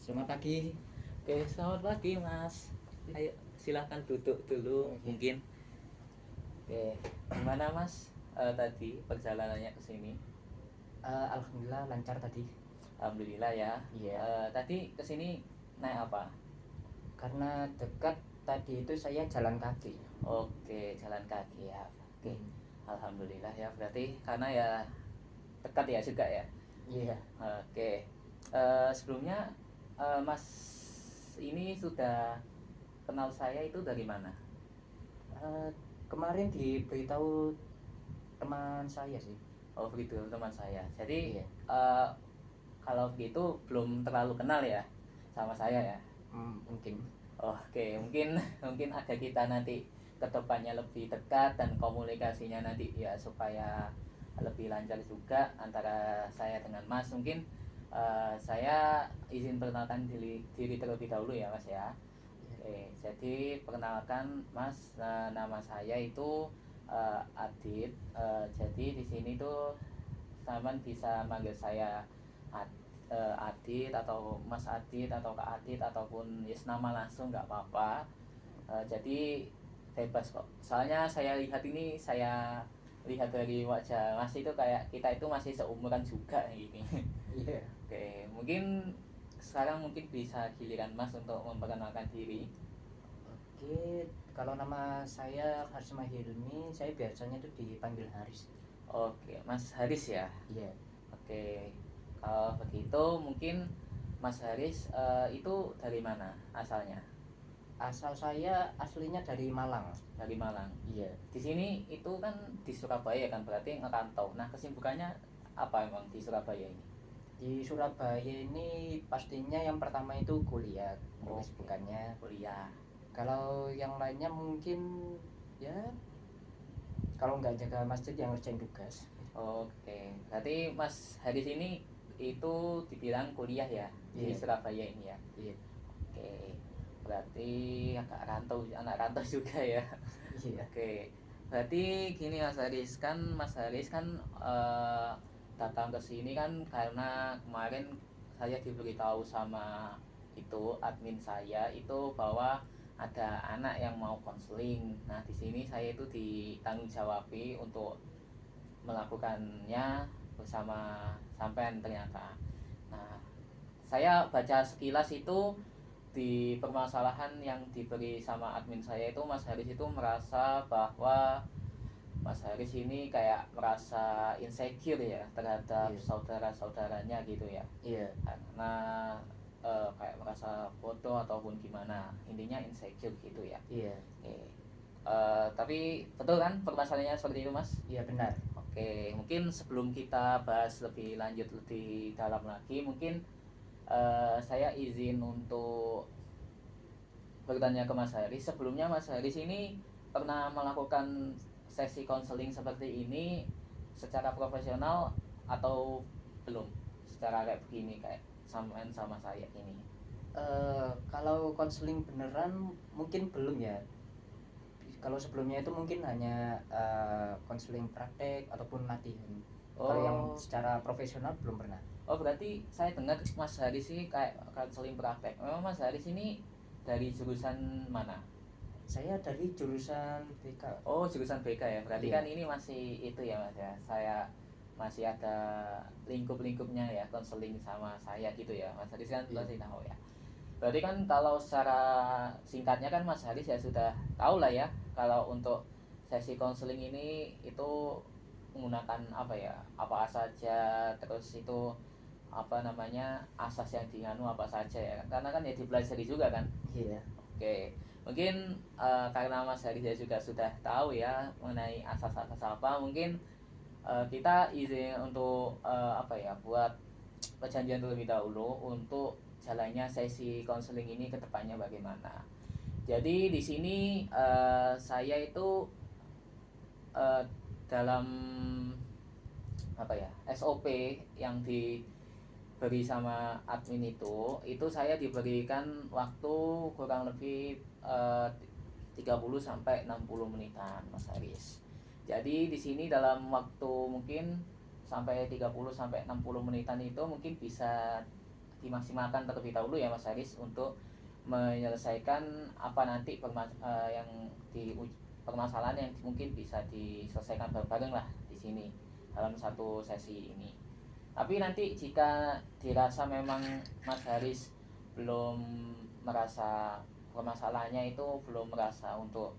Selamat pagi. Oke, selamat pagi Mas. Ayo silahkan duduk dulu Oke. mungkin. Oke, gimana Mas tadi perjalanannya ke sini? Alhamdulillah lancar tadi. Alhamdulillah ya. Iya. Tadi ke sini naik apa? Karena dekat tadi itu saya jalan kaki. Oke, jalan kaki ya. Oke, Hmm. Alhamdulillah ya. Berarti karena ya dekat ya juga ya. Iya. Oke, sebelumnya Mas ini sudah kenal saya itu dari mana? Eh, Kemarin diberitahu teman saya sih. Oh begitu teman saya. Jadi Iya. kalau begitu belum terlalu kenal ya sama saya ya. Mungkin. Oke, mungkin mungkin ada kita nanti kedepannya lebih dekat dan komunikasinya nanti ya supaya lebih lancar juga antara saya dengan Mas. Mungkin saya izin perkenalkan diri terlebih dahulu ya Mas ya. Iya. Oke, jadi perkenalkan Mas, nama saya itu Adit. Jadi di sini tuh teman bisa manggil saya Adit atau Mas Adit atau Kak Adit ataupun yes nama langsung nggak apa-apa. Jadi bebas kok. Soalnya saya lihat dari wajah Mas itu kayak kita itu masih seumuran juga gini. Iya. Oke, mungkin sekarang mungkin bisa giliran Mas untuk memperkenalkan diri. Oke. Kalau nama saya Harsma Hilmi, saya biasanya itu dipanggil Haris. Oke, Mas Haris ya. Iya. Oke, kalau begitu mungkin Mas Haris itu dari mana asalnya? Asal saya aslinya dari Malang. Dari Malang. Iya. Di sini itu kan di Surabaya kan berarti ngerantau. Nah kesibukannya apa emang di Surabaya ini? Di Surabaya ini pastinya yang pertama itu kuliah, untuk Oke, kesibukannya. kuliah. Kalau yang lainnya mungkin ya kalau nggak jaga masjid yang ngerjain tugas. Oke, berarti Mas Haris ini itu dibilang kuliah ya di Iya. Surabaya ini ya. Iya. Oke, berarti anak rantau juga ya. Iya. Oke, berarti gini Mas Haris kan datang ke sini kan karena kemarin saya diberitahu sama itu admin saya itu bahwa ada anak yang mau konseling. Nah, di sini saya itu ditanggung jawabi untuk melakukannya bersama sampean ternyata. Nah, saya baca sekilas itu di permasalahan yang diberi sama admin saya itu Mas Haris itu merasa bahwa Mas Haris ini kayak merasa insecure ya terhadap Iya. saudara-saudaranya gitu ya Iya. karena kayak merasa bodoh ataupun gimana intinya insecure gitu ya. Iya. Oke. Tapi betul kan permasalahannya seperti itu Mas? Iya benar. Oke, mungkin sebelum kita bahas lebih lanjut lebih dalam lagi mungkin saya izin untuk bertanya ke Mas Haris. Sebelumnya Mas Haris ini pernah melakukan sesi konseling seperti ini secara profesional atau belum? Secara kayak begini kayak sama saya ini. Kalau konseling beneran mungkin belum ya. Kalau sebelumnya itu mungkin hanya konseling praktek ataupun latihan. Kalau yang Oh, secara profesional belum pernah. oh berarti saya dengar Mas Haris ini kayak konseling praktek. Memang Mas Haris ini dari jurusan mana? Saya dari jurusan BK. Oh, jurusan BK ya. Berarti Iya. kan ini masih itu ya, Mas ya. Saya masih ada lingkup-lingkupnya ya, konseling sama saya gitu ya. Mas Haris kan Iya. pasti tahu ya. Berarti kan kalau secara singkatnya kan Mas Haris ya sudah tahu lah ya kalau untuk sesi konseling ini itu menggunakan apa ya? Apa saja terus itu apa namanya asas yang dianu apa saja ya karena kan ya dipelajari juga kan. Iya. Oke, mungkin karena Mas Haris ya juga sudah tahu ya mengenai asas-asas apa, mungkin kita izin untuk apa ya buat perjanjian terlebih dahulu untuk jalannya sesi konseling ini ke depannya bagaimana. Jadi di sini saya itu eh, dalam apa ya SOP yang diberi sama admin itu saya diberikan waktu kurang lebih 30 sampai 60 menitan Mas Haris. Jadi di sini dalam waktu mungkin sampai 30 sampai 60 menitan itu mungkin bisa dimaksimalkan terlebih dahulu ya Mas Haris untuk menyelesaikan apa nanti permasalahan yang mungkin bisa diselesaikan bareng-bareng lah di sini dalam satu sesi ini. Tapi nanti jika dirasa memang Mas Haris belum merasa permasalahannya itu belum merasa untuk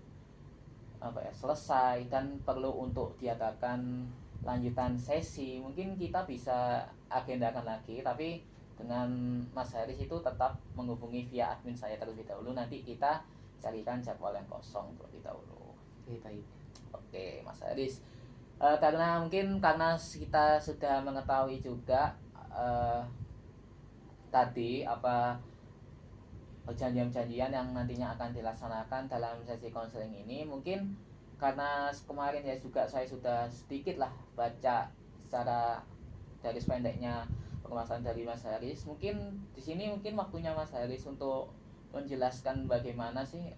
selesai dan perlu untuk diadakan lanjutan sesi, mungkin kita bisa agendakan lagi, tapi dengan Mas Haris itu tetap menghubungi via admin saya terlebih dahulu, nanti kita carikan jadwal yang kosong terlebih dahulu. Oke, baik. Oke Mas Haris, karena kita sudah mengetahui juga tadi apa perjanjian-perjanjian yang nantinya akan dilaksanakan dalam sesi konseling ini, mungkin karena kemarin ya juga saya sudah sedikit lah baca secara garis pendeknya permasalahan dari Mas Haris, mungkin di sini mungkin waktunya Mas Haris untuk menjelaskan bagaimana sih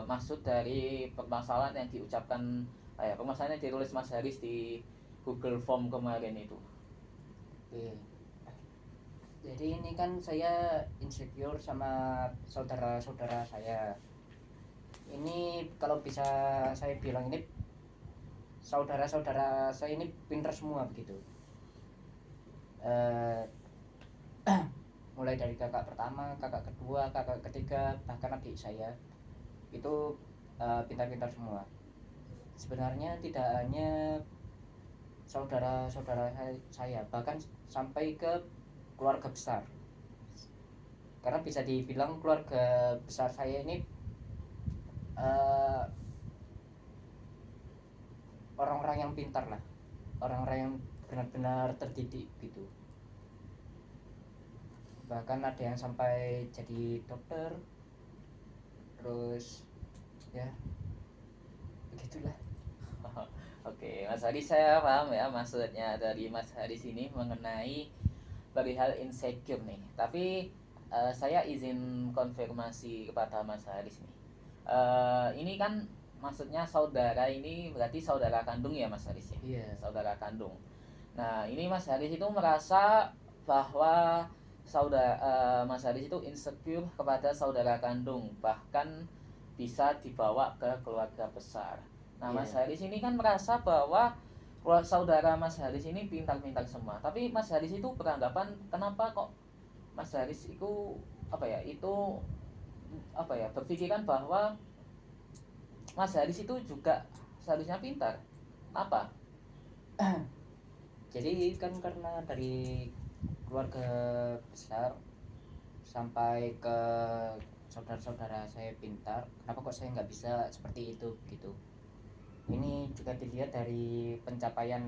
maksud dari permasalahan yang diucapkan permasalahan yang ditulis Mas Haris di Google Form kemarin itu. Oke. Jadi ini kan saya insecure sama saudara-saudara saya. Ini kalau bisa saya bilang ini saudara-saudara saya ini pintar semua begitu. Mulai dari kakak pertama, kakak kedua, kakak ketiga, bahkan adik saya itu pintar-pintar semua. Sebenarnya tidak hanya saudara-saudara saya, bahkan sampai ke keluarga besar, karena bisa dibilang keluarga besar saya ini orang-orang yang pintar lah, orang-orang yang benar-benar terdidik gitu. Bahkan ada yang sampai jadi dokter, terus ya begitulah. Oke, Mas Haris, saya paham ya maksudnya dari Mas Haris ini mengenai perihal insecure nih. Tapi saya izin konfirmasi kepada Mas Haris nih. Ini kan maksudnya saudara ini berarti saudara kandung ya Mas Haris ya? Iya. Saudara kandung. Nah, ini Mas Haris itu merasa bahwa Mas Haris itu insecure kepada saudara kandung, bahkan bisa dibawa ke keluarga besar. Nah, Mas Haris ini kan merasa bahwa saudara Mas Haris ini pintar-pintar semua. Tapi Mas Haris itu beranggapan kenapa kok Mas Haris itu berpikiran bahwa Mas Haris itu juga seharusnya pintar. Apa? Jadi kan karena dari keluarga besar sampai ke saudara-saudara saya pintar, kenapa kok saya nggak bisa seperti itu gitu. Ini juga dilihat dari pencapaian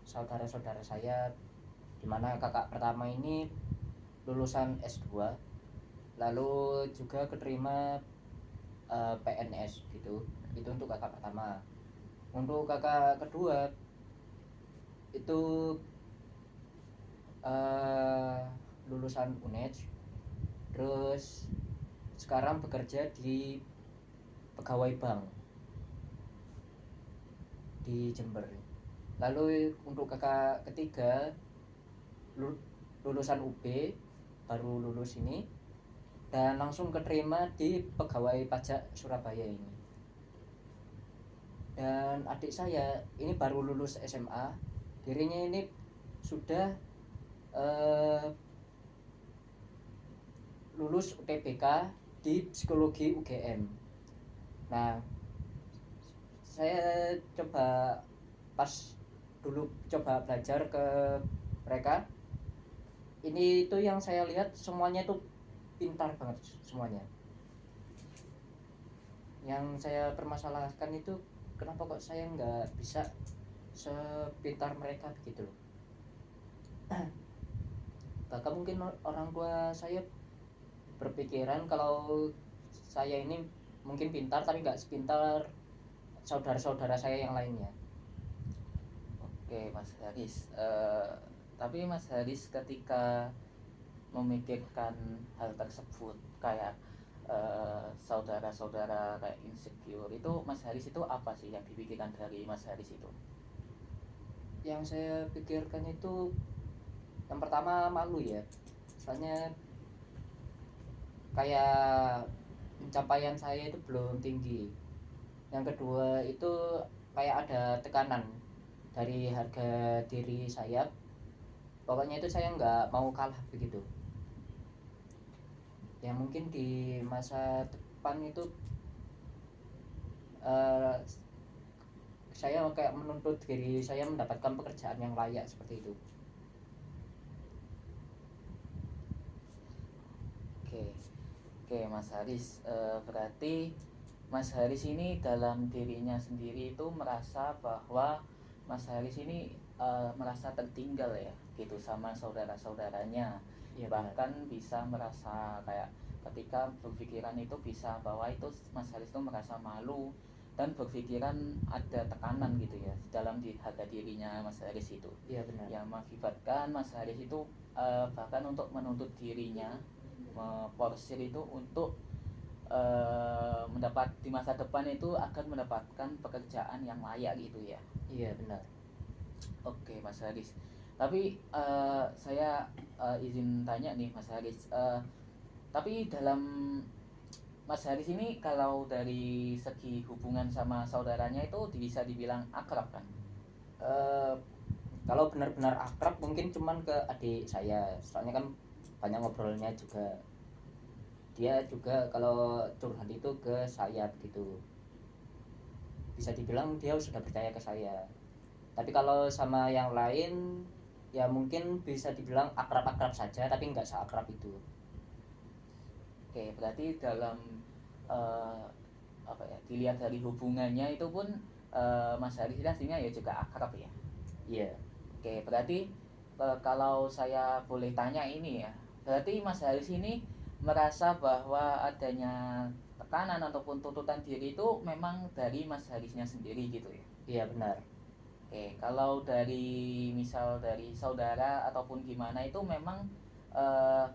saudara-saudara saya, dimana kakak pertama ini lulusan S2, lalu juga keterima PNS gitu. Itu untuk kakak pertama. Untuk kakak kedua itu lulusan UNED, terus sekarang bekerja di pegawai bank di Jember. Lalu untuk kakak ketiga lulusan UB, baru lulus ini, dan langsung keterima di pegawai pajak Surabaya ini. Dan adik saya ini baru lulus SMA, dirinya ini sudah lulus UTBK di psikologi UGM. Nah, saya dulu coba belajar ke mereka. Ini itu yang saya lihat semuanya itu pintar banget semuanya. Yang saya permasalahkan itu kenapa kok saya nggak bisa sepintar mereka begitu loh. Bahkan mungkin orang tua saya berpikiran kalau saya ini mungkin pintar tapi nggak sepintar saudara-saudara saya yang lainnya. Oke Mas Haris, tapi Mas Haris ketika memikirkan hal tersebut kayak saudara-saudara kayak insecure itu, Mas Haris itu apa sih yang dipikirkan dari Mas Haris itu? Yang saya pikirkan itu yang pertama malu ya, soalnya kayak pencapaian saya itu belum tinggi. Yang kedua itu kayak ada tekanan dari harga diri saya, pokoknya itu saya nggak mau kalah begitu. Ya mungkin di masa depan itu eh, saya kayak menuntut diri saya mendapatkan pekerjaan yang layak seperti itu. Oke, oke Mas Haris. Berarti Mas Haris ini dalam dirinya sendiri itu merasa bahwa Mas Haris ini merasa tertinggal ya, gitu sama saudara-saudaranya. Iya benar. Bahkan bisa merasa kayak ketika berpikiran itu bisa bahwa itu Mas Haris itu merasa malu dan berpikiran ada tekanan gitu ya dalam harga dirinya Mas Haris itu, Iya benar. yang mengakibatkan Mas Haris itu bahkan untuk menuntut dirinya porsir itu untuk mendapat di masa depan itu akan mendapatkan pekerjaan yang layak gitu ya. Iya benar. Oke Mas Haris, tapi saya izin tanya nih Mas Haris, tapi dalam Mas Haris ini kalau dari segi hubungan sama saudaranya itu bisa dibilang akrab kan? Eh, Kalau benar-benar akrab mungkin cuman ke adik saya, soalnya kan banyak ngobrolnya juga. Dia juga kalau curhat itu ke saya begitu, bisa dibilang dia sudah percaya ke saya. Tapi kalau sama yang lain ya mungkin bisa dibilang akrab-akrab saja tapi nggak seakrab itu. Oke, berarti dalam eh, apa ya, dilihat dari hubungannya itu pun Mas Haris ini aslinya ya juga akrab ya. Iya. Oke, berarti kalau saya boleh tanya ini ya, berarti Mas Haris ini merasa bahwa adanya tekanan ataupun tuntutan diri itu memang dari Mas Harisnya sendiri gitu ya. Iya benar. Oke, kalau dari misal dari saudara ataupun gimana itu memang eh,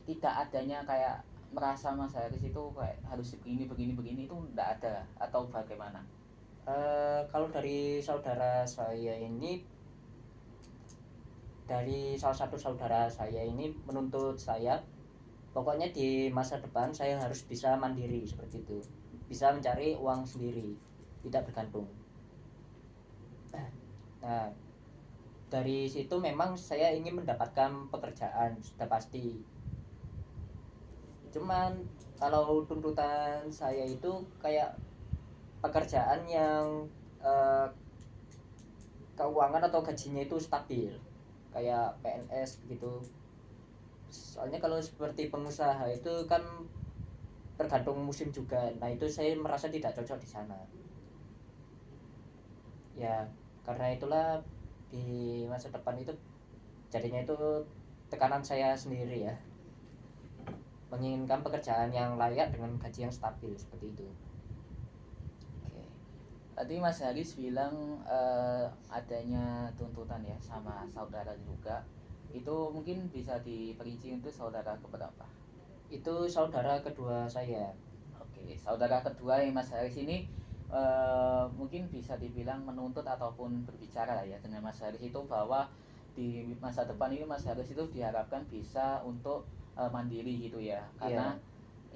tidak adanya kayak merasa Mas Haris itu kayak harus begini begini begini itu tidak ada atau bagaimana? Kalau dari saudara saya ini, dari salah satu saudara saya ini menuntut saya, pokoknya di masa depan saya harus bisa mandiri seperti itu, bisa mencari uang sendiri, tidak bergantung. Nah, dari situ memang saya ingin mendapatkan pekerjaan sudah pasti. Cuman kalau tuntutan saya itu kayak pekerjaan yang eh, keuangan atau gajinya itu stabil, kayak PNS gitu. Soalnya kalau seperti pengusaha itu kan tergantung musim juga. Nah, itu saya merasa tidak cocok di sana. Ya, karena itulah di masa depan itu jadinya itu tekanan saya sendiri ya. Menginginkan pekerjaan yang layak dengan gaji yang stabil seperti itu. Oke. Tadi Mas Haris bilang adanya tuntutan ya sama saudara juga. Itu mungkin bisa diperinci untuk saudara keberapa? Itu saudara kedua saya. Oke, saudara kedua yang Mas Haris ini mungkin bisa dibilang menuntut ataupun berbicara lah ya dengan Mas Haris itu bahwa di masa depan ini Mas Haris itu diharapkan bisa untuk mandiri gitu ya, karena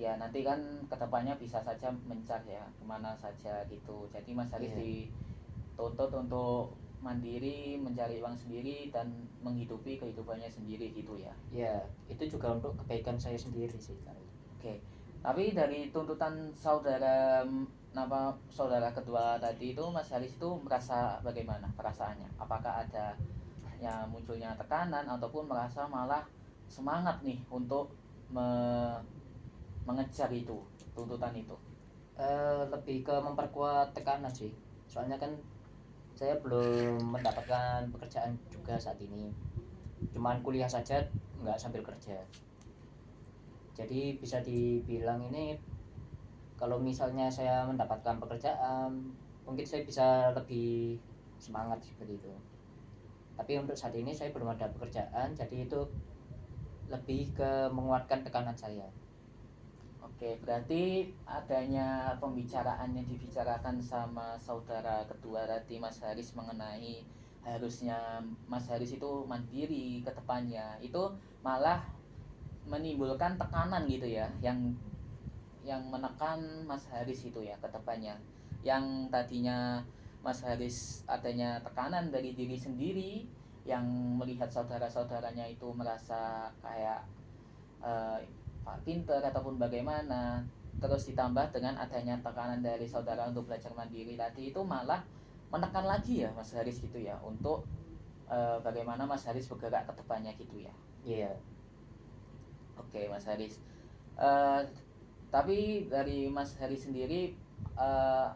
Iya. ya nanti kan kedepannya bisa saja mencar ya kemana saja gitu. Jadi Mas Haris Iya. dituntut untuk mandiri, mencari uang sendiri dan menghidupi kehidupannya sendiri gitu ya. Ya, itu juga untuk kebaikan saya sendiri sih. Oke, tapi dari tuntutan saudara saudara kedua tadi itu Mas Haris itu merasa bagaimana perasaannya? Apakah ada ya munculnya tekanan ataupun merasa malah semangat nih untuk mengejar itu tuntutan itu? Lebih ke memperkuat tekanan sih. Soalnya kan saya belum mendapatkan pekerjaan juga saat ini. Cuman kuliah saja, nggak sambil kerja. Jadi bisa dibilang ini kalau misalnya saya mendapatkan pekerjaan, mungkin saya bisa lebih semangat seperti itu. Tapi untuk saat ini saya belum ada pekerjaan, jadi itu lebih ke menguatkan tekanan saya. Oke, berarti adanya pembicaraan yang dibicarakan sama saudara kedua tadi Mas Haris mengenai harusnya Mas Haris itu mandiri ke depannya, itu malah menimbulkan tekanan gitu ya, yang menekan Mas Haris itu ya ke depannya. Yang tadinya Mas Haris adanya tekanan dari diri sendiri, yang melihat saudara-saudaranya itu merasa kayak eh, pinter ataupun bagaimana, terus ditambah dengan adanya tekanan dari saudara untuk belajar mandiri tadi, itu malah menekan lagi ya Mas Haris gitu ya, untuk bagaimana Mas Haris bergerak ke depannya gitu ya. Iya. Oke Mas Haris. Eh, tapi dari Mas Haris sendiri, eh,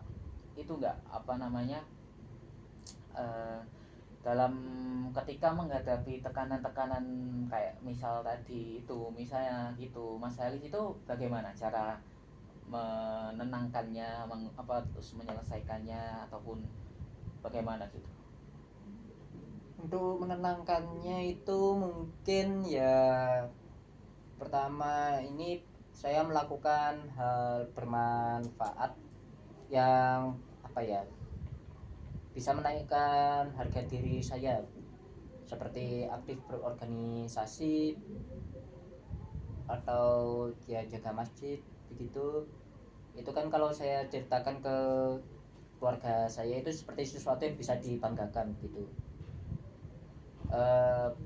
itu enggak apa namanya, eh, dalam ketika menghadapi tekanan-tekanan kayak misal tadi itu, misalnya gitu, Mas Haris itu bagaimana cara menenangkannya, terus menyelesaikannya ataupun bagaimana gitu? Untuk menenangkannya itu mungkin ya pertama ini saya melakukan hal bermanfaat yang apa ya, bisa menaikkan harga diri saya, seperti aktif berorganisasi atau ya jaga masjid begitu. Itu kan kalau saya ceritakan ke keluarga saya itu seperti sesuatu yang bisa dibanggakan gitu.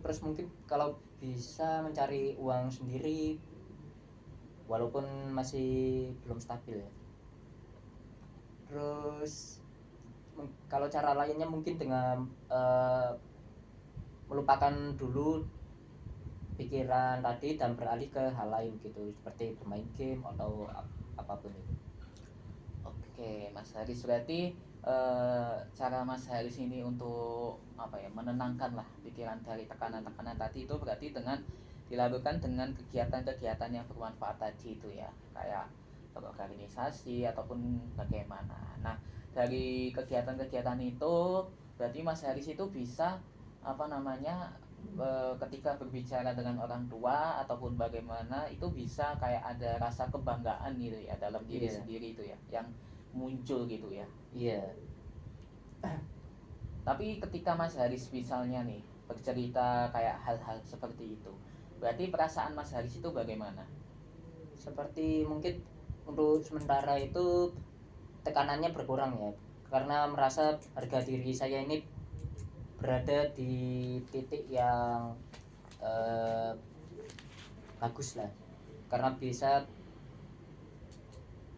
Terus mungkin kalau bisa mencari uang sendiri walaupun masih belum stabil ya. Terus kalau cara lainnya mungkin dengan melupakan dulu pikiran tadi dan beralih ke hal lain gitu, seperti bermain game atau apapun itu. Oke Mas Haris, berarti cara Mas Haris ini untuk apa ya, menenangkan lah pikiran dari tekanan-tekanan tadi itu berarti dengan dilakukan dengan kegiatan-kegiatan yang bermanfaat tadi itu ya, kayak berorganisasi ataupun bagaimana. Nah, dari kegiatan-kegiatan itu berarti Mas Haris itu bisa apa namanya, ketika berbicara dengan orang tua ataupun bagaimana, itu bisa kayak ada rasa kebanggaan gitu ya dalam diri Iya. sendiri itu ya, yang muncul gitu ya. Iya. Tapi ketika Mas Haris misalnya nih bercerita kayak hal-hal seperti itu, berarti perasaan Mas Haris itu bagaimana? Seperti mungkin untuk sementara itu tekanannya berkurang ya, karena merasa harga diri saya ini berada di titik yang eh, bagus lah, karena bisa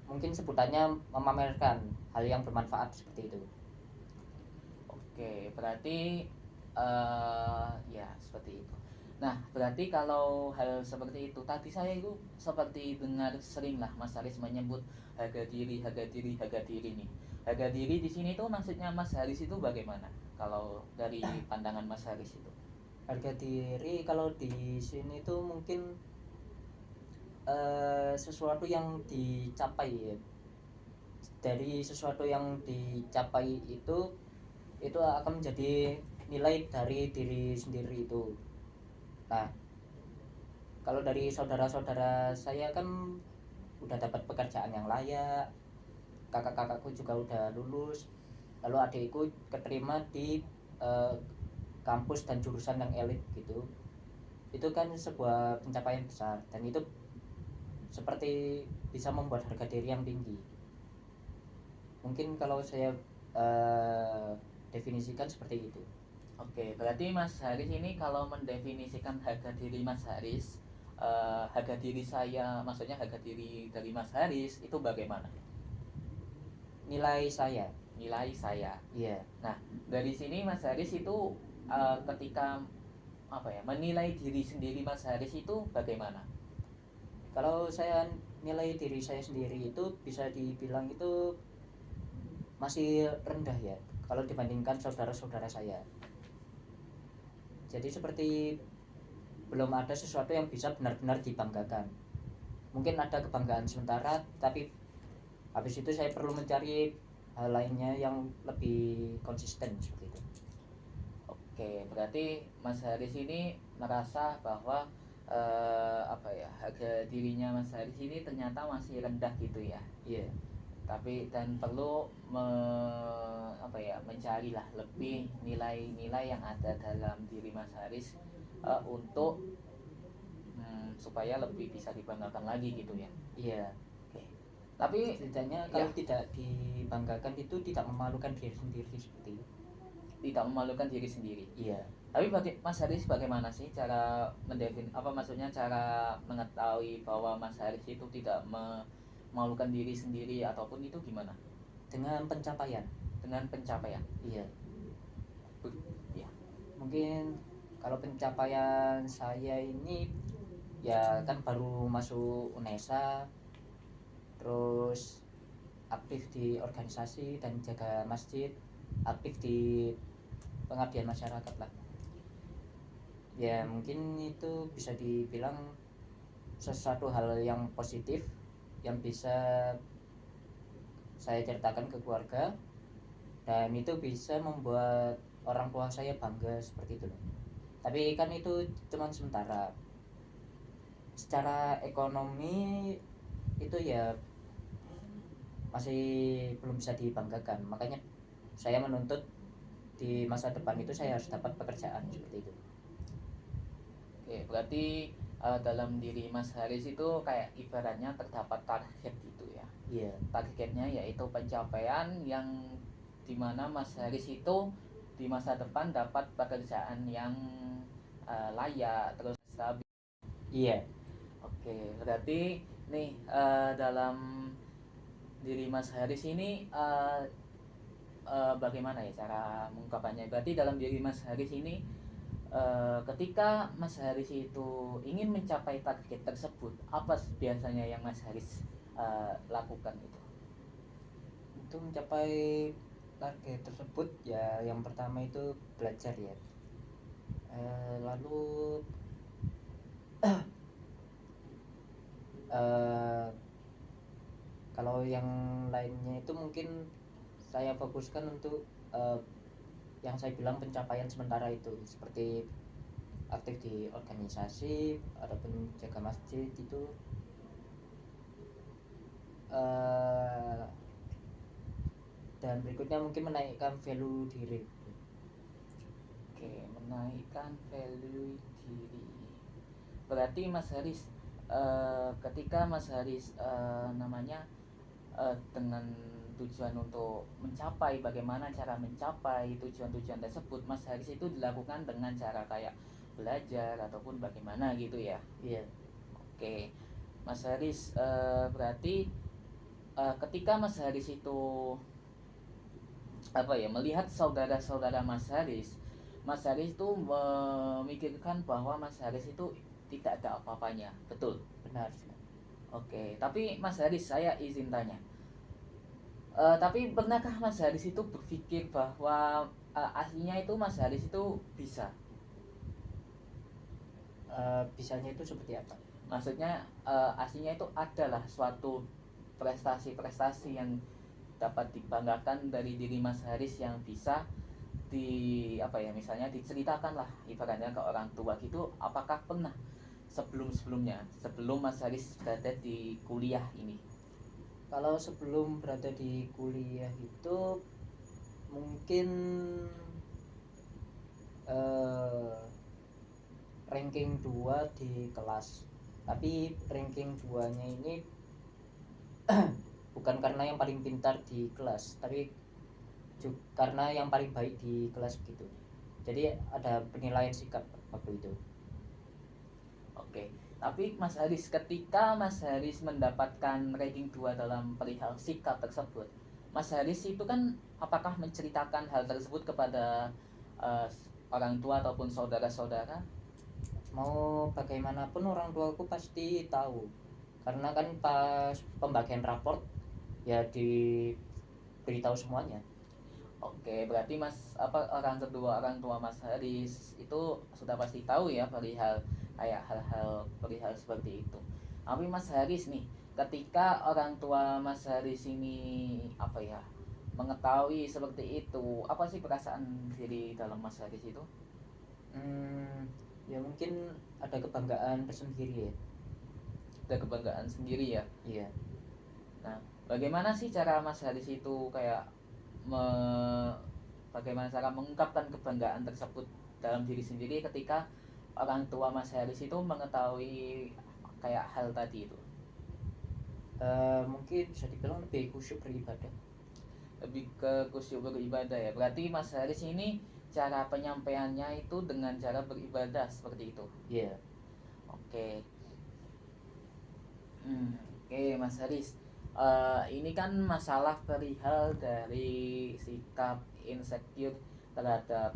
mungkin sebutannya memamerkan hal yang bermanfaat seperti itu. Oke, berarti ya seperti itu. Nah, berarti kalau hal seperti itu tadi saya itu seperti dengar sering lah Mas Haris menyebut harga diri, harga diri, harga diri nih. Harga diri di sini tuh maksudnya Mas Haris itu bagaimana? Kalau dari pandangan Mas Haris itu? Harga diri kalau di sini tuh mungkin sesuatu yang dicapai ya. Dari sesuatu yang dicapai itu akan menjadi nilai dari diri sendiri itu. Nah, kalau dari saudara-saudara saya kan udah dapat pekerjaan yang layak, kakak-kakakku juga udah lulus, lalu adikku keterima di eh, kampus dan jurusan yang elit gitu. Itu kan sebuah pencapaian besar dan itu seperti bisa membuat harga diri yang tinggi. Mungkin kalau saya eh, definisikan seperti itu. Oke, berarti Mas Haris ini kalau mendefinisikan harga diri Mas Haris, harga diri saya, maksudnya harga diri dari Mas Haris itu bagaimana? Nilai saya. Nilai saya. Iya. Nah, dari sini Mas Haris itu ketika apa ya, menilai diri sendiri Mas Haris itu bagaimana? Kalau saya nilai diri saya sendiri itu bisa dibilang itu masih rendah ya kalau dibandingkan saudara-saudara saya. Jadi seperti belum ada sesuatu yang bisa benar-benar dibanggakan. Mungkin ada kebanggaan sementara, tapi habis itu saya perlu mencari hal lainnya yang lebih konsisten seperti itu. Oke, berarti Mas Haris ini merasa bahwa apa ya, harga dirinya Mas Haris ini ternyata masih rendah gitu ya. Iya. Tapi dan perlu apa ya, mencarilah lebih nilai-nilai yang ada dalam diri Mas Haris, untuk supaya lebih bisa dibanggakan lagi gitu ya. Iya, Oke. Tapi setidaknya ya, kalau tidak dibanggakan itu tidak memalukan diri sendiri seperti itu. tidak memalukan diri sendiri. Iya. Tapi Mas Haris bagaimana sih cara maksudnya cara mengetahui bahwa Mas Haris itu tidak memalukan diri sendiri ataupun itu gimana? Dengan pencapaian. Dengan pencapaian. Iya. Ya. Mungkin kalau pencapaian saya ini ya kan baru masuk UNESA, terus aktif di organisasi dan jaga masjid, aktif di pengabdian masyarakat lah. Ya mungkin itu bisa dibilang sesuatu hal yang positif yang bisa saya ceritakan ke keluarga, dan itu bisa membuat orang tua saya bangga seperti itu. Tapi kan itu cuma sementara. Secara ekonomi itu ya masih belum bisa dibanggakan, makanya saya menuntut di masa depan itu saya harus dapat pekerjaan seperti itu. Oke, berarti dalam diri Mas Haris itu kayak ibaratnya terdapat target gitu ya. Iya. Targetnya yaitu pencapaian yang dimana Mas Haris itu di masa depan dapat pekerjaan yang layak terus stabil. Iya. Oke, berarti nih dalam diri Mas Haris ini bagaimana ya cara mengungkapkannya? Berarti dalam diri Mas Haris ini ketika Mas Haris itu ingin mencapai target tersebut, apa biasanya yang Mas Haris lakukan itu? Untuk mencapai target tersebut ya yang pertama itu belajar ya. Lalu kalau yang lainnya itu mungkin saya fokuskan untuk yang saya bilang pencapaian sementara itu, seperti aktif di organisasi ataupun jaga masjid itu. Dan berikutnya mungkin menaikkan value diri. Oke, menaikkan value diri. Berarti Mas Haris ketika Mas Haris dengan tujuan untuk mencapai, bagaimana cara mencapai tujuan-tujuan tersebut, Mas Haris itu dilakukan dengan cara kayak belajar ataupun bagaimana gitu ya. Iya. Oke, Mas Haris berarti ketika Mas Haris itu melihat saudara-saudara Mas Haris itu memikirkan bahwa Mas Haris itu tidak ada apa-apanya, betul? Benar. Oke, tapi Mas Haris saya izin tanya, tapi pernahkah Mas Haris itu berpikir bahwa aslinya itu Mas Haris itu bisa? Bisanya itu seperti apa? Maksudnya aslinya itu adalah suatu prestasi-prestasi yang dapat dibanggakan dari diri Mas Haris yang bisa misalnya diceritakan lah ibaratnya ke orang tua gitu. Apakah pernah sebelum Mas Haris berada di kuliah ini? Kalau sebelum berada di kuliah itu mungkin ranking 2 di kelas, tapi ranking 2 nya ini bukan karena yang paling pintar di kelas, tapi juga karena yang paling baik di kelas gitu. Jadi ada penilaian sikap waktu itu. Oke, tapi Mas Haris ketika Mas Haris mendapatkan ranking 2 dalam perihal sikap tersebut, Mas Haris itu kan apakah menceritakan hal tersebut kepada orang tua ataupun saudara-saudara? Mau bagaimanapun orang tuaku pasti tahu, karena kan pas pembagian raport ya diberitahu semuanya. Oke, berarti orang tua Mas Haris itu sudah pasti tahu ya perihal kayak perihal seperti itu. Tapi Mas Haris nih, ketika orang tua Mas Haris ini mengetahui seperti itu, apa sih perasaan diri dalam Mas Haris itu? Ya mungkin ada kebanggaan tersendiri ya. Ada kebanggaan sendiri ya. Iya. Nah, bagaimana sih cara Mas Haris itu kayak bagaimana cara mengungkapkan kebanggaan tersebut dalam diri sendiri ketika orang tua Mas Haris itu mengetahui kayak hal tadi itu? Mungkin bisa dibilang lebih khusyuk beribadah. Lebih ke khusyuk beribadah ya. Berarti Mas Haris ini cara penyampaiannya itu dengan cara beribadah seperti itu. Iya. Oke. Oke Mas Haris. Ini kan masalah perihal dari sikap insecure terhadap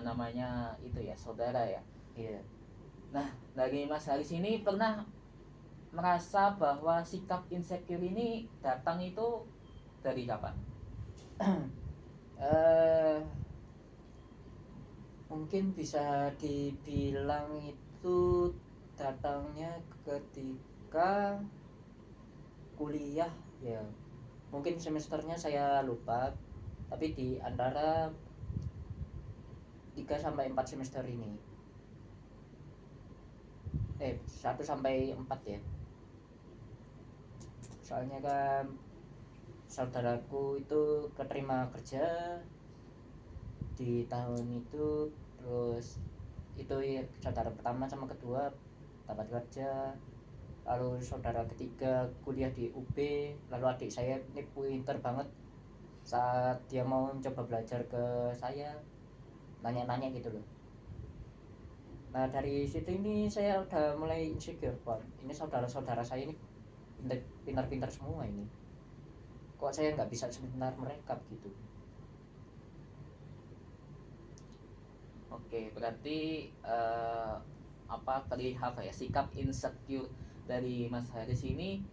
namanya itu ya saudara ya. Iya. Nah dari Mas Haris ini pernah merasa bahwa sikap insecure ini datang itu dari kapan? eh Mungkin bisa dibilang itu datangnya ketika kuliah ya. Mungkin semesternya saya lupa, tapi di antara 3 sampai 4 semester ini. 1 sampai 4 ya. Soalnya kan saudaraku itu keterima kerja di tahun itu, terus itu ya, saudara pertama sama kedua dapat kerja, lalu saudara ketiga kuliah di UB, lalu adik saya ini pinter banget. Saat dia mau coba belajar ke saya, nanya-nanya gitu loh. Nah dari situ ini saya udah mulai insecure, Pak. Ini saudara-saudara saya ini pintar-pintar semua ini, kok saya nggak bisa sebentar mereka gitu. Oke, berarti perihal ya sikap insecure dari Mas Haris ini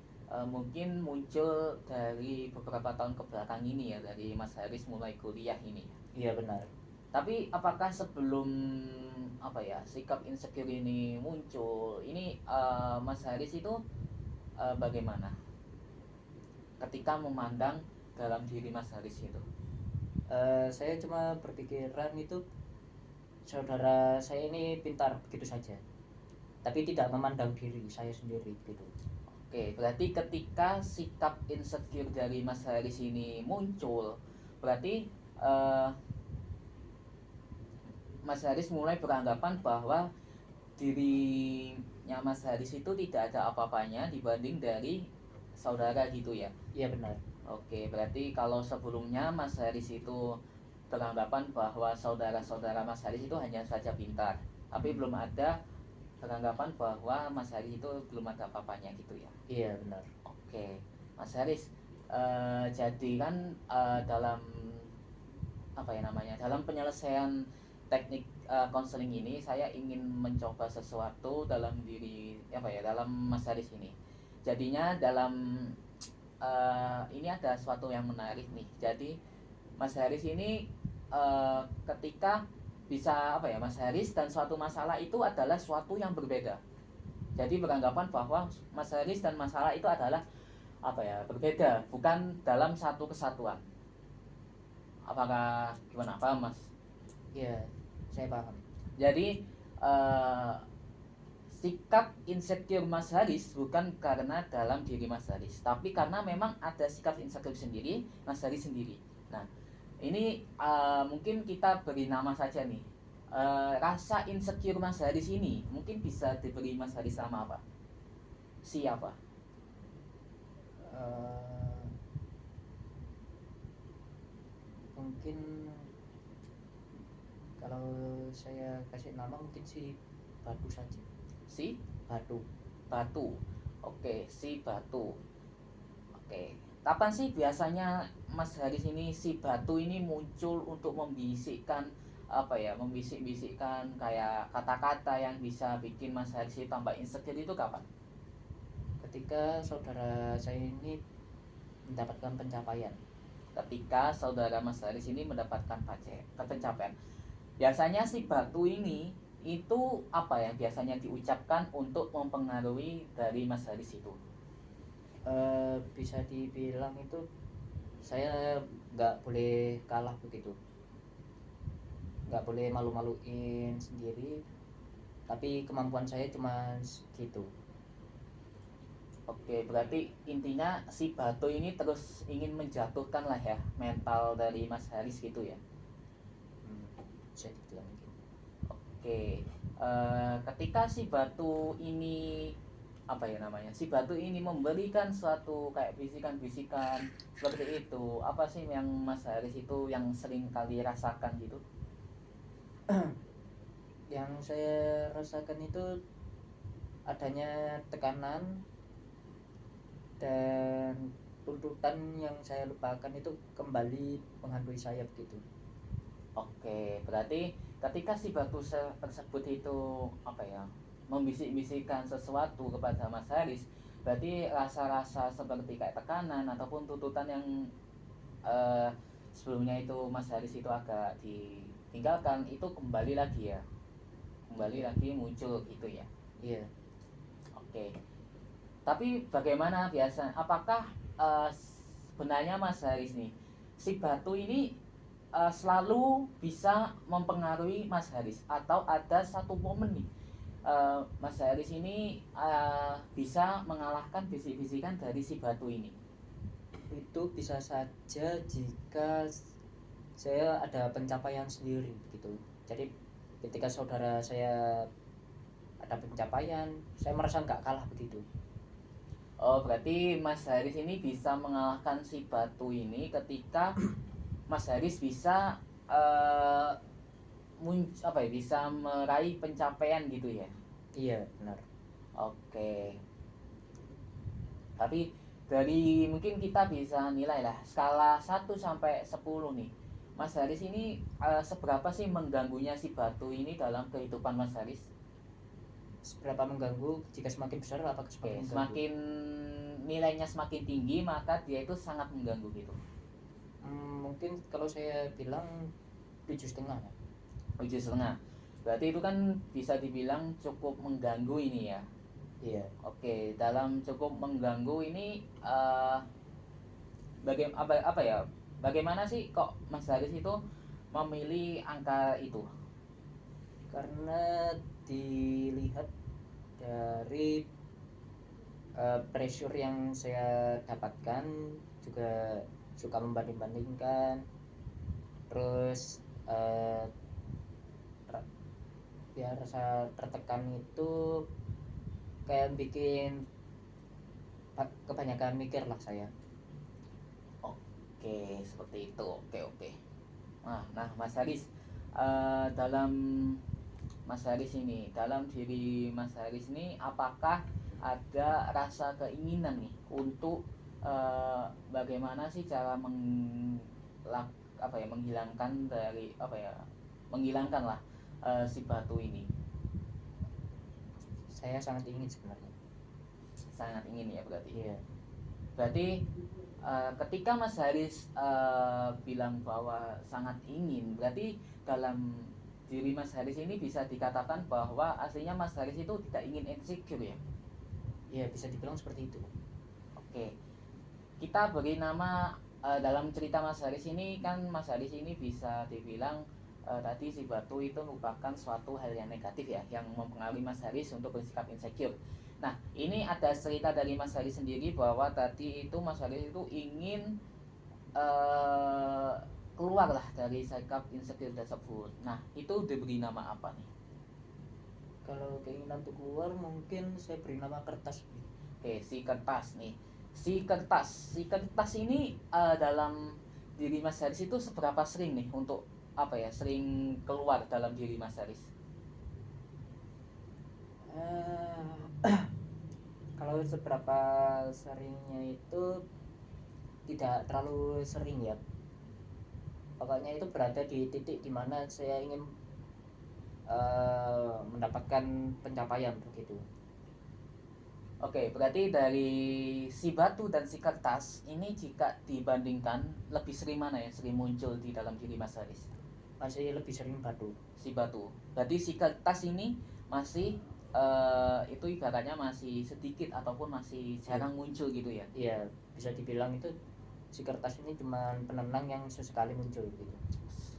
mungkin muncul dari beberapa tahun kebelakang ini ya, dari Mas Haris mulai kuliah ini. Iya benar. Tapi apakah sebelum sikap insecure ini muncul, ini Mas Haris itu bagaimana ketika memandang dalam diri Mas Haris itu? Saya cuma berpikiran itu saudara saya ini pintar begitu saja, tapi tidak memandang diri saya sendiri gitu. Oke, berarti ketika sikap insecure dari Mas Haris ini muncul, berarti Mas Haris mulai beranggapan bahwa dirinya Mas Haris itu tidak ada apa-apanya dibanding dari saudara gitu ya. Iya benar. Oke, berarti kalau sebelumnya Mas Haris itu beranggapan bahwa saudara-saudara Mas Haris itu hanya saja pintar, tapi belum ada beranggapan bahwa Mas Haris itu belum ada apa-apanya gitu ya. Iya benar. Oke, Mas Haris, jadi kan dalam dalam penyelesaian teknik konseling ini saya ingin mencoba sesuatu dalam diri dalam Mas Haris ini. Jadinya dalam ini ada sesuatu yang menarik nih. Jadi Mas Haris ini ketika bisa Mas Haris dan suatu masalah itu adalah suatu yang berbeda. Jadi beranggapan bahwa Mas Haris dan masalah itu adalah berbeda, bukan dalam satu kesatuan. Apakah gimana, paham Mas? Iya, saya paham. Jadi sikap insecure Mas Haris bukan karena dalam diri Mas Haris, tapi karena memang ada sikap insecure sendiri Mas Haris sendiri. Nah, ini mungkin kita beri nama saja nih. Rasa insecure Mas Haris ini mungkin bisa diberi Mas Haris nama apa? Siapa? Mungkin kalau saya kasih nama mungkin si Batu saja. Si Batu. Batu. Oke, si Batu. Oke. Kapan sih biasanya Mas Haris ini si Batu ini muncul untuk membisikkan membisik-bisikkan kayak kata-kata yang bisa bikin Mas Haris itu tambah insecure itu kapan? Ketika saudara saya ini mendapatkan pencapaian. Ketika saudara Mas Haris ini mendapatkan pencapaian. Biasanya si Batu ini itu biasanya diucapkan untuk mempengaruhi dari Mas Haris itu? Bisa dibilang itu saya nggak boleh kalah begitu, nggak boleh malu-maluin sendiri, tapi kemampuan saya cuma gitu. Oke, berarti intinya si Batu ini terus ingin menjatuhkan lah ya mental dari Mas Haris gitu ya. Bisa dibilang gitu. Oke, ketika si batu ini apa ya namanya, si batu ini memberikan suatu kayak bisikan-bisikan seperti itu, apa sih yang Mas Haris itu yang sering kali rasakan gitu? Yang saya rasakan itu adanya tekanan dan tuntutan yang saya lupakan itu kembali menghantui saya begitu. Oke, berarti ketika si batu tersebut itu apa ya, membisik-bisikkan sesuatu kepada Mas Haris, berarti rasa-rasa seperti kayak tekanan ataupun tuntutan yang eh, sebelumnya itu Mas Haris itu agak ditinggalkan itu kembali lagi ya, kembali Iya. lagi muncul gitu ya. Iya. Oke, tapi bagaimana biasa, apakah sebenarnya Mas Haris nih, si batu ini selalu bisa mempengaruhi Mas Haris atau ada satu momen nih Mas Haris ini bisa mengalahkan bisik-bisikan dari si batu ini? Itu bisa saja jika saya ada pencapaian sendiri gitu. Jadi ketika saudara saya ada pencapaian, saya merasa nggak kalah begitu. Oh, berarti Mas Haris ini bisa mengalahkan si batu ini ketika Mas Haris bisa uh, apa ya, bisa meraih pencapaian gitu ya. Iya, benar. Oke. Tapi dari mungkin kita bisa nilai lah skala 1 sampai 10 nih. Mas Haris ini seberapa sih mengganggunya si batu ini dalam kehidupan Mas Haris? Seberapa mengganggu jika semakin besar apakah Oke, semakin mengganggu? semakin nilainya semakin tinggi maka dia itu sangat mengganggu gitu. Mungkin kalau saya bilang 7,5 ya. 7,5. Berarti itu kan bisa dibilang cukup mengganggu ini ya. Iya. Oke, dalam cukup mengganggu ini apa ya? Bagaimana sih kok Mas Haris itu memilih angka itu? Karena dilihat dari pressure yang saya dapatkan, juga suka membanding-bandingkan, terus ya rasa tertekan itu kayak bikin kebanyakan mikir lah saya. Oke, seperti itu. Oke. Nah, Mas Haris, dalam Mas Haris ini, dalam diri Mas Haris ini, apakah ada rasa keinginan nih untuk bagaimana sih cara menghilangkan dari apa ya, menghilangkan lah si batu ini? Saya sangat ingin sebenarnya. Sangat ingin ya berarti. Iya. Berarti ketika Mas Haris bilang bahwa sangat ingin, berarti dalam diri Mas Haris ini bisa dikatakan bahwa aslinya Mas Haris itu tidak ingin insecure ya? Iya, bisa dibilang seperti itu. Oke, kita beri nama dalam cerita Mas Haris ini kan, Mas Haris ini bisa dibilang tadi si batu itu merupakan suatu hal yang negatif ya, yang mempengaruhi Mas Haris untuk bersikap insecure. Nah, ini ada cerita dari Mas Haris sendiri bahwa tadi itu Mas Haris itu ingin keluar lah dari sikap insecure tersebut. Nah, itu diberi nama apa nih? Kalau keinginan untuk keluar mungkin saya beri nama kertas. Oke, si kertas nih. Si kertas ini dalam diri Mas Haris itu seberapa sering nih untuk apa ya, sering keluar dalam diri Mas Haris? Kalau seberapa seringnya itu tidak terlalu sering ya. Pokoknya itu berada di titik dimana saya ingin mendapatkan pencapaian begitu. Oke, berarti dari si batu dan si kertas ini jika dibandingkan lebih sering mana ya sering muncul di dalam diri Mas Haris? Masih lebih sering batu. Si batu. Berarti si kertas ini masih itu ibaratnya masih sedikit ataupun masih jarang muncul gitu ya? Iya, bisa dibilang itu si kertas ini cuma penenang yang sesekali muncul gitu.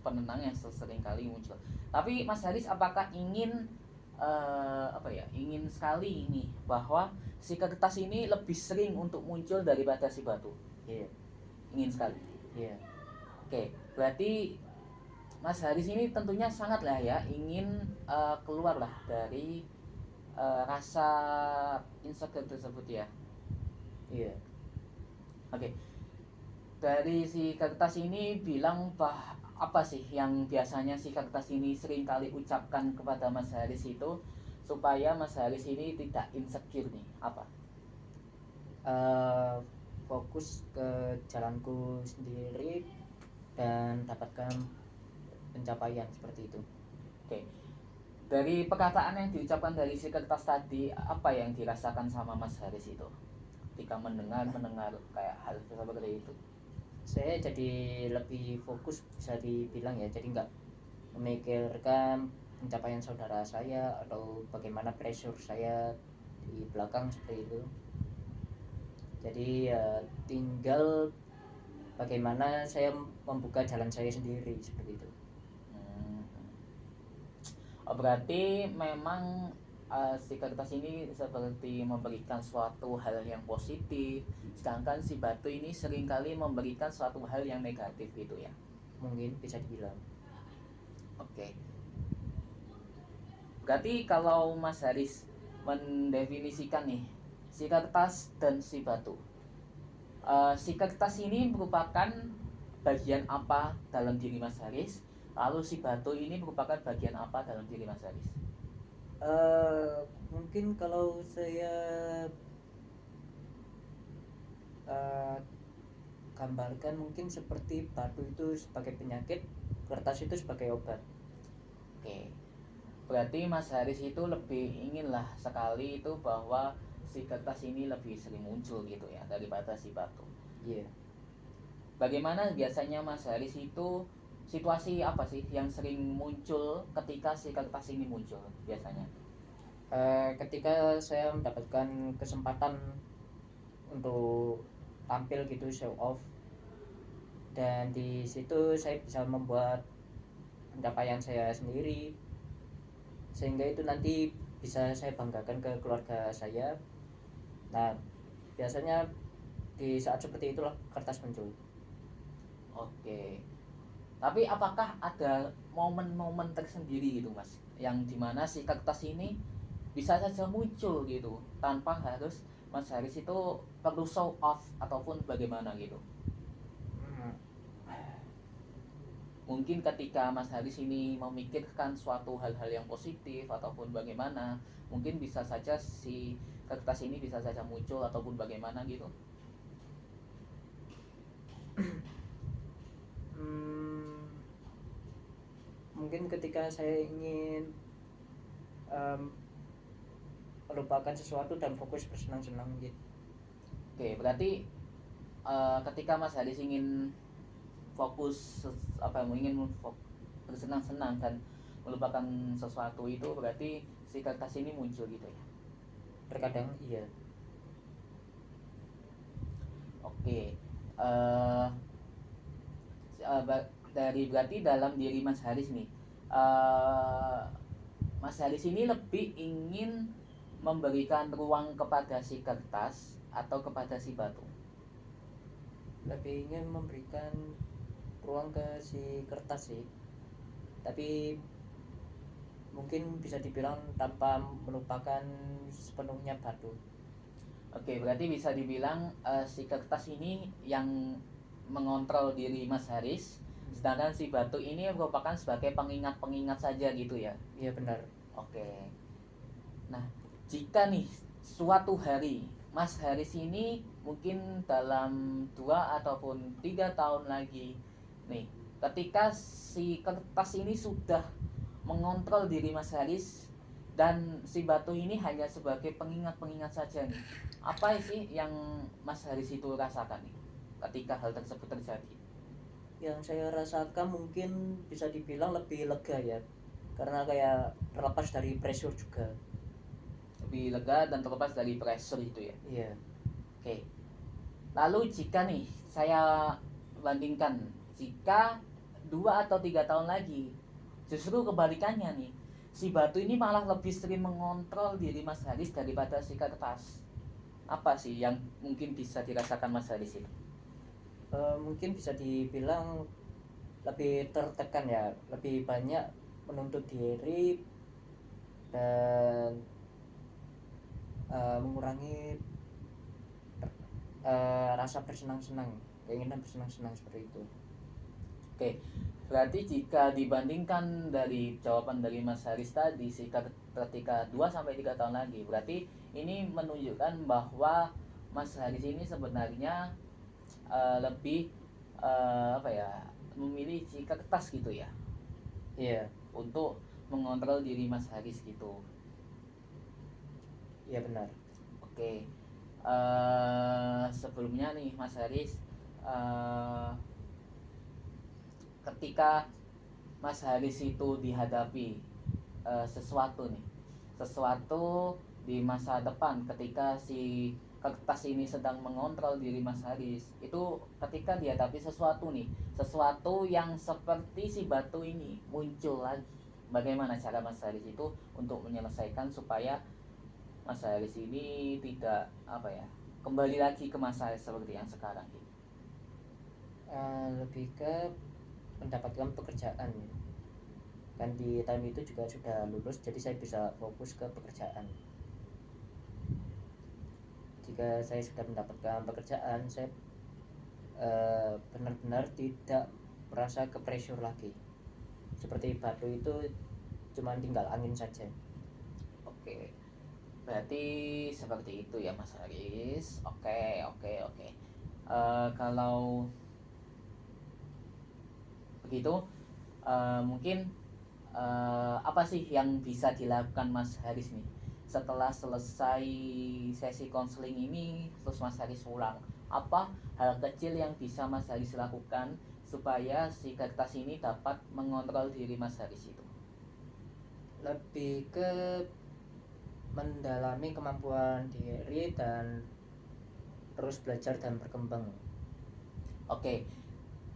Penenang yang sering kali muncul. Tapi Mas Haris apakah ingin ingin sekali ini bahwa si kertas ini lebih sering untuk muncul daripada si batu? Iya. Ingin sekali. Iya. Oke, berarti Mas Haris ini tentunya sangatlah ya ingin keluar lah dari rasa insecure tersebut ya. Iya. Oke, dari si kertas ini bilang apa sih yang biasanya si kertas ini sering kali ucapkan kepada Mas Haris itu supaya Mas Haris ini tidak insecure nih, apa? Eh, Fokus ke jalanku sendiri dan dapatkan pencapaian seperti itu. Oke, dari perkataan yang diucapkan dari si kertas tadi, apa yang dirasakan sama Mas Haris itu ketika mendengar kayak hal seperti itu? Saya jadi lebih fokus, bisa dibilang ya, jadi nggak memikirkan pencapaian saudara saya atau bagaimana pressure saya di belakang seperti itu. Jadi tinggal bagaimana saya membuka jalan saya sendiri seperti itu. Hmm. Oh, berarti memang si kertas ini seperti memberikan suatu hal yang positif, sedangkan si batu ini seringkali memberikan suatu hal yang negatif gitu ya. Mungkin bisa dibilang. Oke. Berarti kalau Mas Haris mendefinisikan nih si kertas dan si batu, si kertas ini merupakan bagian apa dalam diri Mas Haris, lalu si batu ini merupakan bagian apa dalam diri Mas Haris? Mungkin kalau saya uh, gambarkan, mungkin seperti batu itu sebagai penyakit, kertas itu sebagai obat. Oke, berarti Mas Haris itu lebih inginlah sekali itu bahwa si kertas ini lebih sering muncul gitu ya daripada si batu. Iya. Bagaimana biasanya Mas Haris itu, situasi apa sih yang sering muncul ketika si kertas ini muncul biasanya? Ketika saya mendapatkan kesempatan untuk tampil gitu, show off, dan di situ saya bisa membuat pencapaian saya sendiri, sehingga itu nanti bisa saya banggakan ke keluarga saya. Nah, biasanya di saat seperti itulah kertas muncul. Oke. Tapi apakah ada momen-momen tersendiri gitu Mas, yang dimana si kertas ini bisa saja muncul gitu tanpa harus Mas Haris itu perlu show off ataupun bagaimana gitu? Hmm. Mungkin ketika Mas Haris ini memikirkan suatu hal-hal yang positif ataupun bagaimana, mungkin bisa saja si kertas ini bisa saja muncul ataupun bagaimana gitu. Hmm, Mungkin ketika saya ingin melupakan sesuatu dan fokus bersenang-senang gitu. Oke, berarti ketika Mas Haris ingin fokus ingin bersenang-senang dan melupakan sesuatu itu, berarti si kertas ini muncul gitu ya. Terkadang iya. Oke, dari berarti dalam diri Mas Haris nih, Mas Haris ini lebih ingin memberikan ruang kepada si kertas atau kepada si batu? Lebih ingin memberikan ruang ke si kertas sih, tapi mungkin bisa dibilang tanpa melupakan sepenuhnya batu. Oke, berarti bisa dibilang si kertas ini yang mengontrol diri Mas Haris, sedangkan si batu ini merupakan sebagai pengingat-pengingat saja gitu ya. Iya, benar. Oke. Nah, jika nih suatu hari Mas Haris ini mungkin dalam 2 ataupun 3 tahun lagi nih, ketika si kertas ini sudah mengontrol diri Mas Haris dan si batu ini hanya sebagai pengingat-pengingat saja nih, apa sih yang Mas Haris itu rasakan nih ketika hal tersebut terjadi? Yang saya rasakan mungkin bisa dibilang lebih lega ya, karena kayak terlepas dari pressure juga. Lebih lega dan terlepas dari pressure itu ya. Iya. Oke. Lalu jika nih saya bandingkan, jika 2 atau 3 tahun lagi, justru kebalikannya nih, si batu ini malah lebih sering mengontrol diri Mas Haris daripada si kertas. Apa sih yang mungkin bisa dirasakan Mas Haris itu? Mungkin bisa dibilang lebih tertekan ya, lebih banyak menuntut diri dan mengurangi rasa bersenang-senang, keinginan bersenang-senang seperti itu. Oke, berarti jika dibandingkan dari jawaban dari Mas Haris tadi ketika 2 sampai 3 tahun lagi, berarti ini menunjukkan bahwa Mas Haris ini sebenarnya lebih apa ya, memilih sikap ketas gitu ya. Iya. Untuk mengontrol diri Mas Haris gitu. Iya benar. Oke. Sebelumnya nih Mas Haris, ketika Mas Haris itu dihadapi sesuatu di masa depan, ketika si kertas ini sedang mengontrol diri Mas Haris, itu ketika dihadapi sesuatu yang seperti si batu ini muncul lagi, bagaimana cara Mas Haris itu untuk menyelesaikan supaya Mas Haris ini tidak apa ya, kembali lagi ke masa seperti yang sekarang gitu? Lebih ke mendapatkan pekerjaan ya. Kan di time itu juga sudah lulus, jadi saya bisa fokus ke pekerjaan. Jika saya sudah mendapatkan pekerjaan, saya benar-benar tidak merasa ke pressure lagi. Seperti batu itu cuma tinggal angin saja. Oke, berarti seperti itu ya Mas Haris. Oke. Kalau begitu, mungkin apa sih yang bisa dilakukan Mas Haris nih setelah selesai sesi konseling ini, terus Mas Haris pulang? Apa hal kecil yang bisa Mas Haris lakukan supaya si kertas ini dapat mengontrol diri Mas Haris itu? Lebih ke mendalami kemampuan diri dan terus belajar dan berkembang. Oke,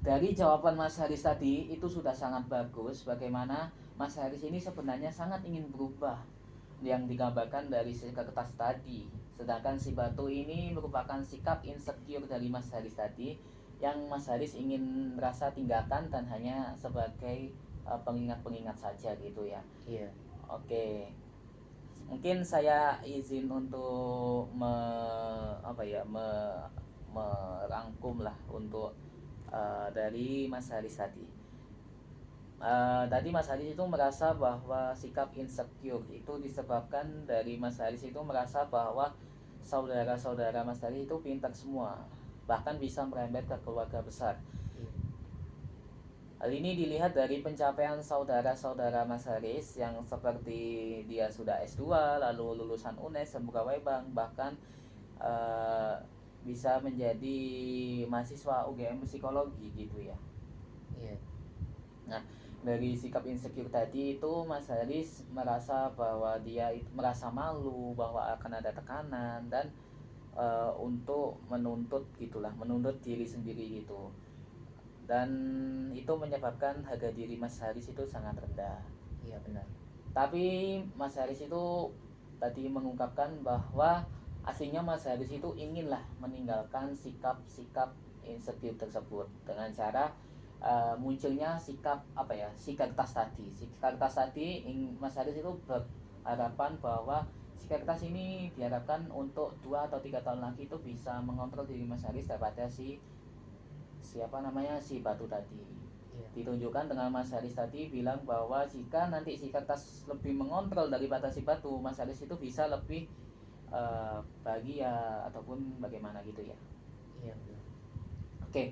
dari jawaban Mas Haris tadi itu sudah sangat bagus. Bagaimana Mas Haris ini sebenarnya sangat ingin berubah yang digambarkan dari si kertas tadi. Sedangkan si batu ini merupakan sikap insecure dari Mas Haris tadi, yang Mas Haris ingin merasa tinggalkan dan hanya sebagai pengingat-pengingat saja gitu ya. Iya. Oke, mungkin saya izin untuk merangkum lah untuk dari Mas Haris tadi. Tadi Mas Haris itu merasa bahwa sikap insecure itu disebabkan dari Mas Haris itu merasa bahwa saudara-saudara Mas Haris itu pintar semua, bahkan bisa merembet ke keluarga besar. Iya. Hal ini dilihat dari pencapaian saudara-saudara Mas Haris yang seperti dia sudah S2, lalu lulusan UNES, pegawai bank, bahkan bisa menjadi mahasiswa UGM psikologi gitu ya. Iya. Nah, dari sikap insecure tadi itu Mas Haris merasa bahwa dia itu merasa malu bahwa akan ada tekanan dan untuk menuntut diri sendiri gitu. Dan itu menyebabkan harga diri Mas Haris itu sangat rendah. Iya benar. Tapi Mas Haris itu tadi mengungkapkan bahwa aslinya Mas Haris itu inginlah meninggalkan sikap-sikap insecure tersebut dengan cara munculnya sikap tas tadi. Sikap tas tadi Mas Haris itu berharapan bahwa sikap tas ini diharapkan untuk 2 atau 3 tahun lagi itu bisa mengontrol diri Mas Haris daripada si batu tadi. Iya. Ditunjukkan dengan Mas Haris tadi bilang bahwa jika nanti si kertas lebih mengontrol daripada si batu, Mas Haris itu bisa lebih bahagia ataupun bagaimana gitu ya. Iya benar. Oke,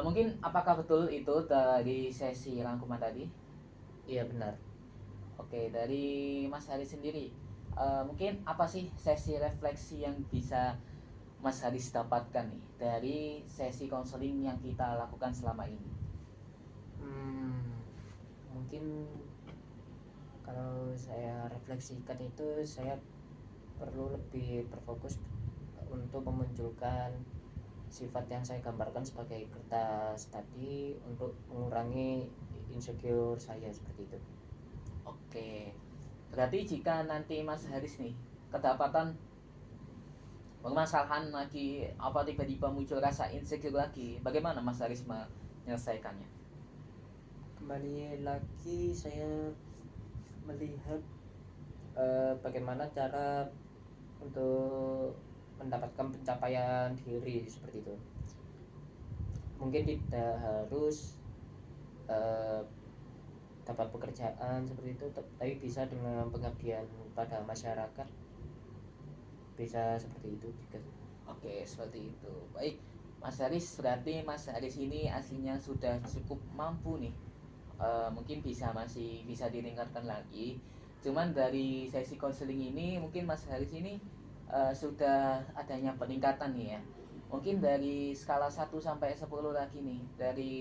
mungkin apakah betul itu dari sesi rangkuman tadi? Iya benar. Oke, dari Mas Haris sendiri, mungkin apa sih sesi refleksi yang bisa Mas Haris dapatkan nih dari sesi konseling yang kita lakukan selama ini? Mungkin kalau saya refleksikan itu, saya perlu lebih berfokus untuk memunculkan sifat yang saya gambarkan sebagai kertas tadi untuk mengurangi insecure saya seperti itu. Oke, berarti jika nanti Mas Haris nih kedapatan permasalahan lagi, apa tiba-tiba muncul rasa insecure lagi, bagaimana Mas Haris menyelesaikannya? kembali lagi saya melihat bagaimana cara untuk mendapatkan pencapaian diri seperti itu. Mungkin tidak harus eh, dapat pekerjaan seperti itu, tapi bisa dengan pengabdian pada masyarakat, bisa seperti itu juga. Oke, seperti itu. Baik, Mas Haris, berarti Mas Haris ini aslinya sudah cukup mampu nih. Mungkin masih bisa ditingkatkan lagi. Cuman dari sesi konseling ini mungkin Mas Haris ini sudah adanya peningkatan nih ya. Mungkin dari skala 1 sampai 10 lagi nih. Dari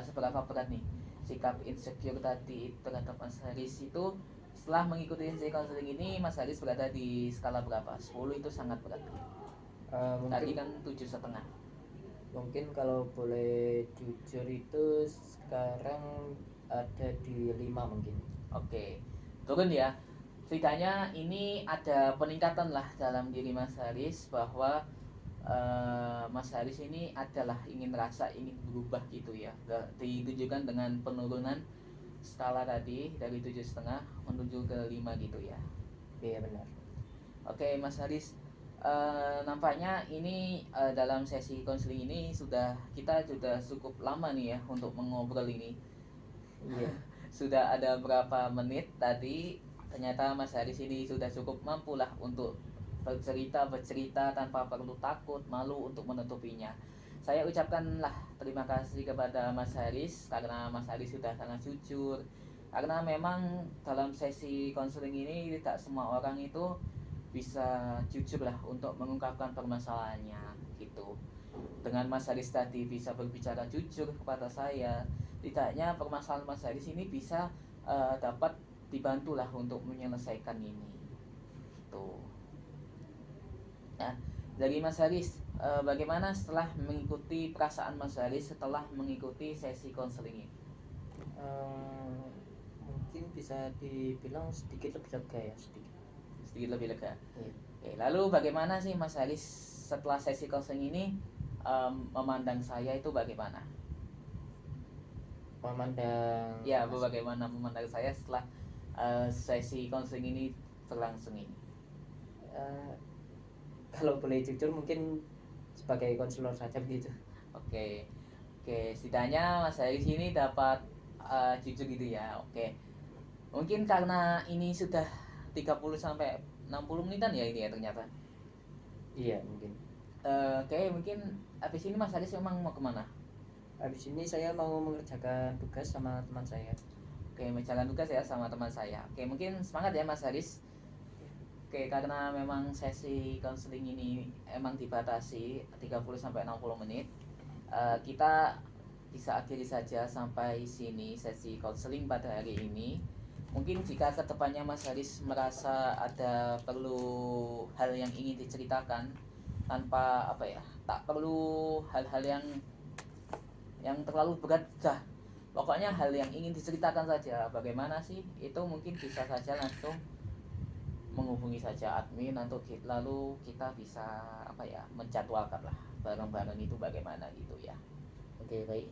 seberapa berat nih sikap insecure tadi terhadap Mas Haris itu setelah mengikuti sesi konseling ini Mas Haris berada di skala berapa? 10 itu sangat berat. Tadi Mungkin kan 7,5. mungkin kalau boleh jujur itu sekarang ada di 5 mungkin. Oke, turun ya. Setidaknya ini ada peningkatan lah dalam diri Mas Haris bahwa Mas Haris ini adalah ingin berubah gitu ya. Ditunjukkan dengan penurunan skala tadi dari 7,5 menuju ke 5 gitu ya. Iya benar. Oke, Mas Haris, nampaknya ini dalam sesi konseling ini kita sudah cukup lama nih ya untuk mengobrol ini. Iya. Sudah ada berapa menit tadi, ternyata Mas Haris ini sudah cukup mampu lah untuk bercerita tanpa perlu takut, malu untuk menutupinya. Saya ucapkanlah terima kasih kepada Mas Haris karena Mas Haris sudah sangat jujur. Karena memang dalam sesi konseling ini tidak semua orang itu bisa jujur lah untuk mengungkapkan permasalahannya gitu. Dengan Mas Haris tadi bisa berbicara jujur kepada saya, tidaknya permasalahan Mas Haris ini bisa dapat dibantulah untuk menyelesaikan ini gitu. Nah, dari Mas Haris, bagaimana setelah mengikuti perasaan Mas Haris setelah mengikuti sesi konseling ini? Mungkin bisa dibilang sedikit lebih lega ya, Sedikit lebih lega. Iya. Oke, lalu bagaimana sih Mas Haris setelah sesi konseling ini memandang saya itu bagaimana? Memandang Ya, bagaimana memandang saya setelah sesi konseling ini berlangsung ini? eh, kalau boleh jujur mungkin sebagai konselor saja begitu. Oke, oke, setidaknya Mas Haris ini dapat jujur gitu ya. Oke, mungkin karena ini sudah 30 sampai 60 menitan ya ini ya ternyata. Iya mungkin. Oke, mungkin habis ini Mas Haris memang mau kemana? Habis ini saya mau mengerjakan tugas sama teman saya. Oke, menjalankan tugas ya sama teman saya. Oke, mungkin semangat ya Mas Haris. Oke, karena memang sesi konseling ini emang dibatasi 30 sampai 60 menit. Kita bisa akhiri saja sampai sini sesi konseling pada hari ini. Mungkin jika kedepannya Mas Haris merasa ada perlu hal yang ingin diceritakan tanpa tak perlu hal-hal yang terlalu berat dah. Pokoknya hal yang ingin diceritakan saja. Bagaimana sih? Itu mungkin bisa saja langsung menghubungi saja admin lalu kita bisa menjadwalkan lah bareng-bareng itu bagaimana gitu ya. Oke baik.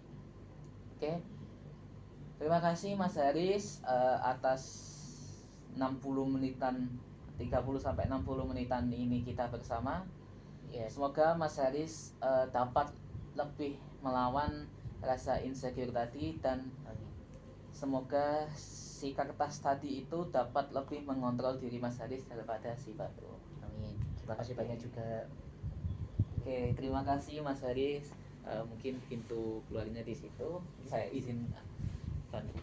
Oke, terima kasih Mas Haris atas 60 menitan 30 sampai 60 menitan ini kita bersama ya. Semoga Mas Haris dapat lebih melawan rasa insecure tadi dan semoga si kertas tadi itu dapat lebih mengontrol diri Mas Haris daripada si batu. Amin. Terima kasih banyak juga. Oke, terima kasih Mas Haris. Mungkin pintu keluarnya di situ. Saya izin bantu.